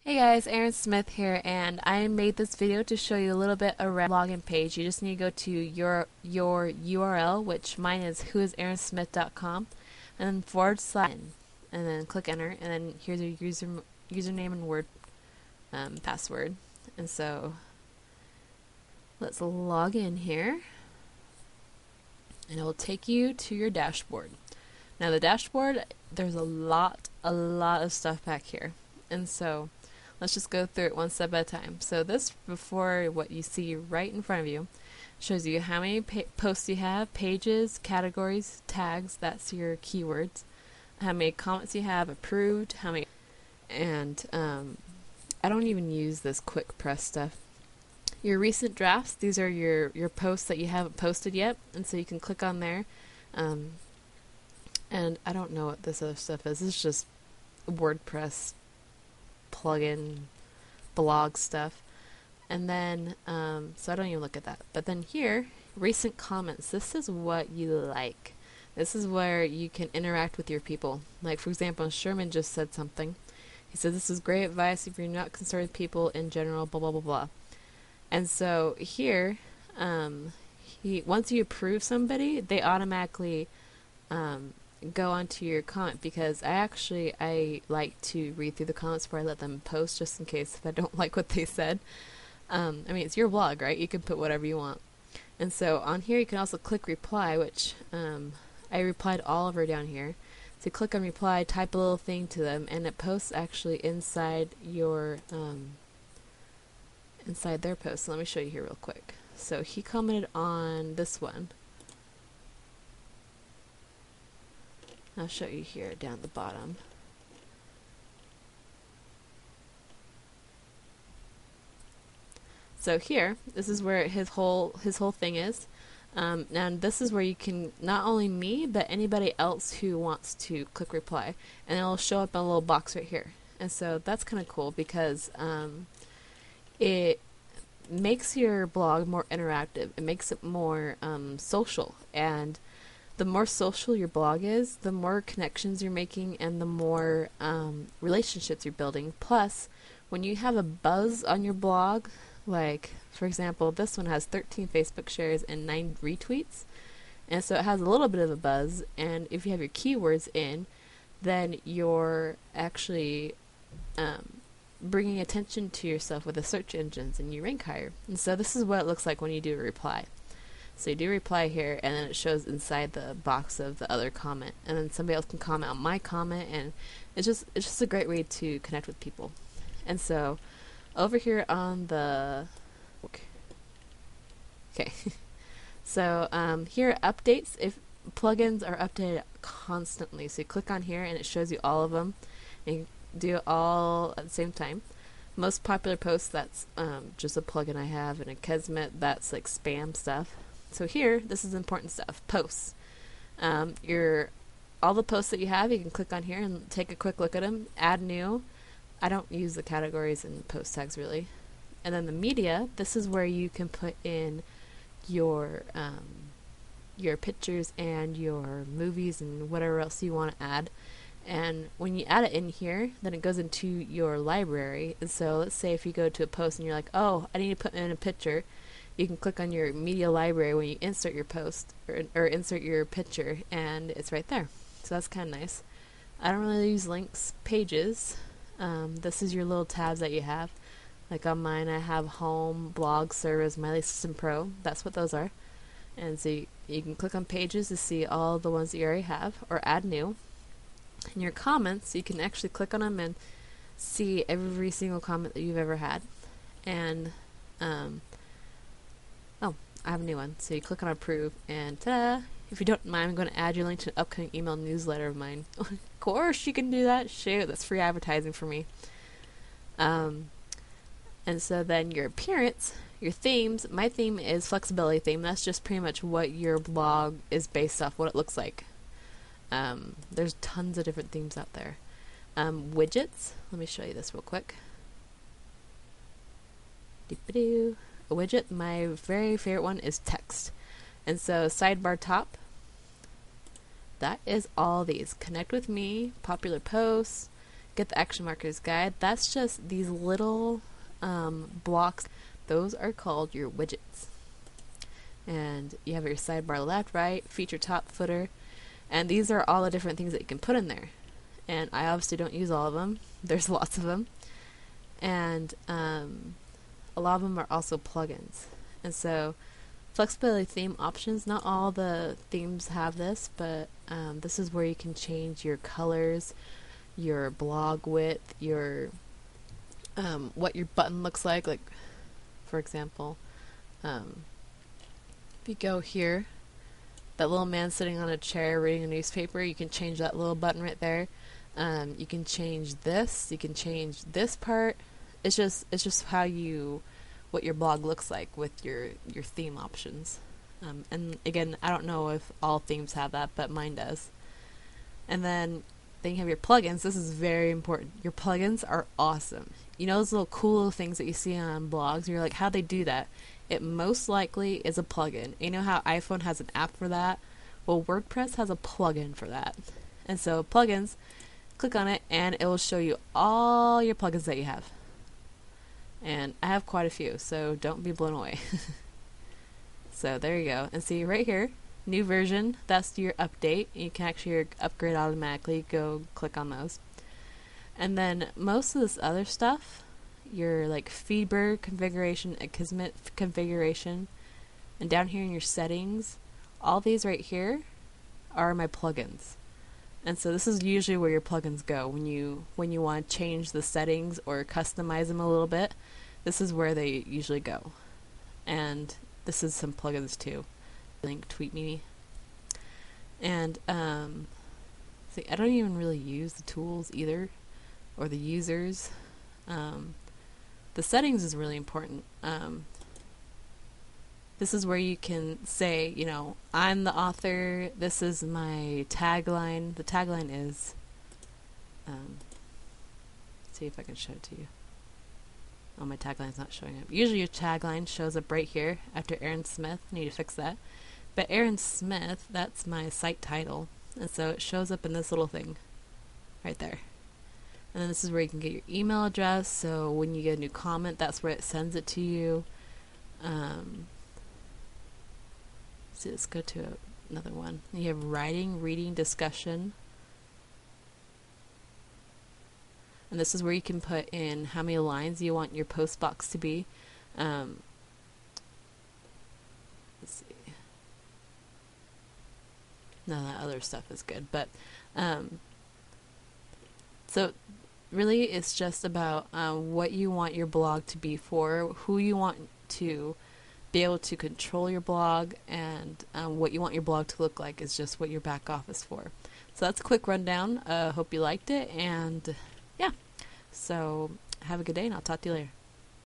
Hey guys, Aaron Smith here, and I made this video to show you a little bit around the login page. You just need to go to your URL, which mine is whoisaaronsmith.com, and then /, and then click enter, and then here's your username and word password. And so let's log in here, and it will take you to your dashboard. Now the dashboard, there's a lot of stuff back here, and so let's just go through it one step at a time. So this, before what you see right in front of you, shows you how many posts you have, pages, categories, tags, that's your keywords, how many comments you have, approved, how many, and I don't even use this quick press stuff. Your recent drafts, these are your posts that you haven't posted yet, and so you can click on there. And I don't know what this other stuff is. It's just WordPress plugin blog stuff, and then so I don't even look at that. But then here, recent comments, this is what you like. This is where you can interact with your people. Like, for example, Sherman just said something. He said, "This is great advice if you're not concerned with people in general, blah blah blah blah." And so here, once you approve somebody, they automatically go onto your comment, because I like to read through the comments before I let them post, just in case if I don't like what they said. I mean, it's your blog, right? You can put whatever you want. And so on here you can also click reply, which I replied Oliver down here. So you click on reply, type a little thing to them, and it posts actually inside your inside their post. So let me show you here real quick. So he commented on this one. I'll show you here down at the bottom. So here, this is where his whole thing is. Now this is where you can, not only me, but anybody else who wants to click reply, and it'll show up in a little box right here. And so that's kind of cool, because it makes your blog more interactive. It makes it more social, and the more social your blog is, the more connections you're making, and the more relationships you're building. Plus, when you have a buzz on your blog, like, for example, this one has 13 Facebook shares and 9 retweets, and so it has a little bit of a buzz, and if you have your keywords in, then you're actually bringing attention to yourself with the search engines, and you rank higher. And so this is what it looks like when you do a reply. So you do reply here, and then it shows inside the box of the other comment, and then somebody else can comment on my comment, and it's just a great way to connect with people. And so over here on the so here updates, if plugins are updated constantly, so you click on here and it shows you all of them, and you do it all at the same time. Most popular posts, that's just a plugin I have, and a Kesmet, that's like spam stuff. So here, this is important stuff. Posts. All the posts that you have, you can click on here and take a quick look at them. Add new. I don't use the categories and post tags really. And then the media, this is where you can put in your pictures and your movies and whatever else you want to add. And when you add it in here, then it goes into your library. And so let's say if you go to a post and you're like, oh, I need to put in a picture, you can click on your media library when you insert your post, or insert your picture, and it's right there. So that's kind of nice. I don't really use links. Pages, this is your little tabs that you have. Like on mine, I have home, blog, service, my system pro. That's what those are. And so you can click on pages to see all the ones that you already have, or add new. And your comments, you can actually click on them and see every single comment that you've ever had. And oh, I have a new one. So you click on approve, and ta-da! If you don't mind, I'm going to add your link to an upcoming email newsletter of mine. Of course you can do that. Shoot, that's free advertising for me. And so then your appearance, your themes. My theme is flexibility theme. That's just pretty much what your blog is based off, what it looks like. There's tons of different themes out there. Widgets. Let me show you this real quick. Doo-ba-doo. A widget, my very favorite one is text. And so sidebar top, that is all these. Connect with me, popular posts, get the action markers guide. That's just these little blocks. Those are called your widgets. And you have your sidebar left, right, feature, top, footer, and these are all the different things that you can put in there. And I obviously don't use all of them. There's lots of them. And a lot of them are also plugins. And so flexibility theme options, not all the themes have this, but this is where you can change your colors, your blog width, your what your button looks like for example, if you go here, that little man sitting on a chair reading a newspaper, you can change that little button right there. You can change this, you can change this part. It's just what your blog looks like with your theme options. And again, I don't know if all themes have that, but mine does. And then you have your plugins. This is very important. Your plugins are awesome. You know those little cool little things that you see on blogs? You're like, how'd they do that? It most likely is a plugin. You know how iPhone has an app for that? Well, WordPress has a plugin for that. And so plugins, click on it and it will show you all your plugins that you have. And I have quite a few, so don't be blown away. So there you go. And see right here, new version, that's your update. You can actually upgrade automatically. Go click on those. And then most of this other stuff, your like Feedbird configuration, Akismet configuration, and down here in your settings, all these right here are my plugins. And so this is usually where your plugins go when you want to change the settings or customize them a little bit. This is where they usually go. And this is some plugins too. Link tweet me. And see, I don't even really use the tools either, or the users. The settings is really important. This is where you can say, you know, I'm the author, this is my tagline. The tagline is, let's see if I can show it to you. Oh, my tagline's not showing up. Usually your tagline shows up right here after Aaron Smith. I need to fix that. But Aaron Smith, that's my site title. And so it shows up in this little thing right there. And then this is where you can get your email address. So when you get a new comment, that's where it sends it to you. So let's go to another one. You have writing, reading, discussion. And this is where you can put in how many lines you want your post box to be. Let's see. No, that other stuff is good. But so really it's just about what you want your blog to be for, who you want to be able to control your blog, and what you want your blog to look like is just what your back office for. So that's a quick rundown. Hope you liked it, and yeah. So have a good day, and I'll talk to you later.